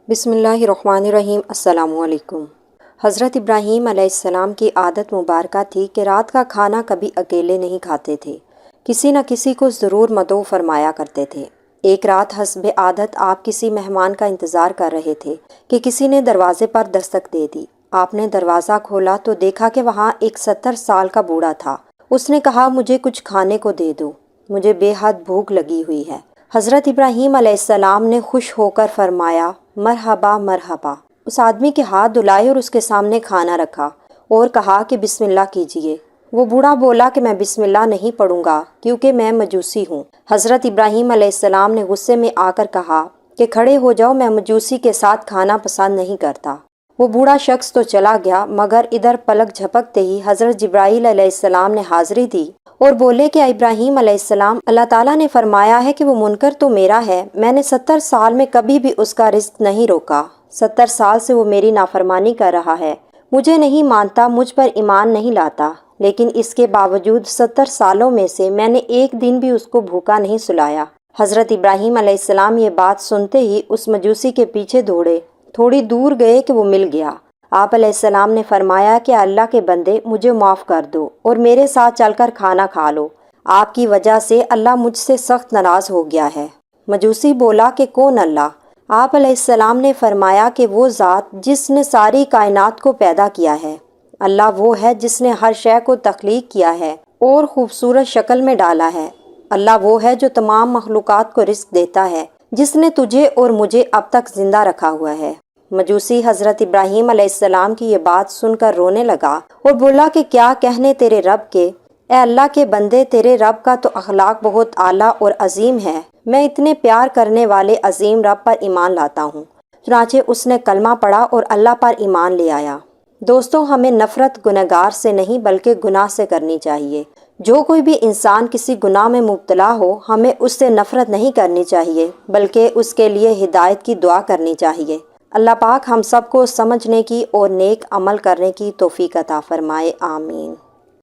بسم اللہ الرحمن الرحیم۔ السلام علیکم۔ حضرت ابراہیم علیہ السلام کی عادت مبارکہ تھی کہ رات کا کھانا کبھی اکیلے نہیں کھاتے تھے، کسی نہ کسی کو ضرور مدعو فرمایا کرتے تھے۔ ایک رات حسب عادت آپ کسی مہمان کا انتظار کر رہے تھے کہ کسی نے دروازے پر دستک دے دی۔ آپ نے دروازہ کھولا تو دیکھا کہ وہاں ایک 70 سال کا بوڑھا تھا۔ اس نے کہا، مجھے کچھ کھانے کو دے دو، مجھے بے حد بھوک لگی ہوئی ہے۔ حضرت ابراہیم علیہ السلام نے خوش ہو کر فرمایا، مرحبا مرحبا۔ اس آدمی کے ہاتھ دھلائے اور اس کے سامنے کھانا رکھا اور کہا کہ بسم اللہ کیجئے۔ وہ بوڑھا بولا کہ میں بسم اللہ نہیں پڑھوں گا کیونکہ میں مجوسی ہوں۔ حضرت ابراہیم علیہ السلام نے غصے میں آ کر کہا کہ کھڑے ہو جاؤ، میں مجوسی کے ساتھ کھانا پسند نہیں کرتا۔ وہ بوڑھا شخص تو چلا گیا، مگر ادھر پلک جھپکتے ہی حضرت جبرائیل علیہ السلام نے حاضری دی اور بولے کہ ابراہیم علیہ السلام، اللہ تعالیٰ نے فرمایا ہے کہ وہ منکر تو میرا ہے، میں نے 70 سال میں کبھی بھی اس کا رزق نہیں روکا۔ 70 سال سے وہ میری نافرمانی کر رہا ہے، مجھے نہیں مانتا، مجھ پر ایمان نہیں لاتا، لیکن اس کے باوجود 70 سالوں میں سے میں نے ایک دن بھی اس کو بھوکا نہیں سلایا۔ حضرت ابراہیم علیہ السلام یہ بات سنتے ہی اس مجوسی کے پیچھے دوڑے، تھوڑی دور گئے کہ وہ مل گیا۔ آپ علیہ السلام نے فرمایا کہ اللہ کے بندے، مجھے معاف کر دو اور میرے ساتھ چل کر کھانا کھا لو، آپ کی وجہ سے اللہ مجھ سے سخت ناراض ہو گیا ہے۔ مجوسی بولا کہ کون اللہ؟ آپ علیہ السلام نے فرمایا کہ وہ ذات جس نے ساری کائنات کو پیدا کیا ہے۔ اللہ وہ ہے جس نے ہر شے کو تخلیق کیا ہے اور خوبصورت شکل میں ڈالا ہے۔ اللہ وہ ہے جو تمام مخلوقات کو رزق دیتا ہے، جس نے تجھے اور مجھے اب تک زندہ رکھا ہوا ہے۔ مجوسی حضرت ابراہیم علیہ السلام کی یہ بات سن کر رونے لگا اور بولا کہ کیا کہنے تیرے رب کے، اے اللہ کے بندے، تیرے رب کا تو اخلاق بہت اعلیٰ اور عظیم ہے، میں اتنے پیار کرنے والے عظیم رب پر ایمان لاتا ہوں۔ چنانچہ اس نے کلمہ پڑھا اور اللہ پر ایمان لے آیا۔ دوستو، ہمیں نفرت گنہگار سے نہیں بلکہ گناہ سے کرنی چاہیے۔ جو کوئی بھی انسان کسی گناہ میں مبتلا ہو، ہمیں اس سے نفرت نہیں کرنی چاہیے بلکہ اس کے لیے ہدایت کی دعا کرنی چاہیے۔ اللہ پاک ہم سب کو سمجھنے کی اور نیک عمل کرنے کی توفیق عطا فرمائے، آمین۔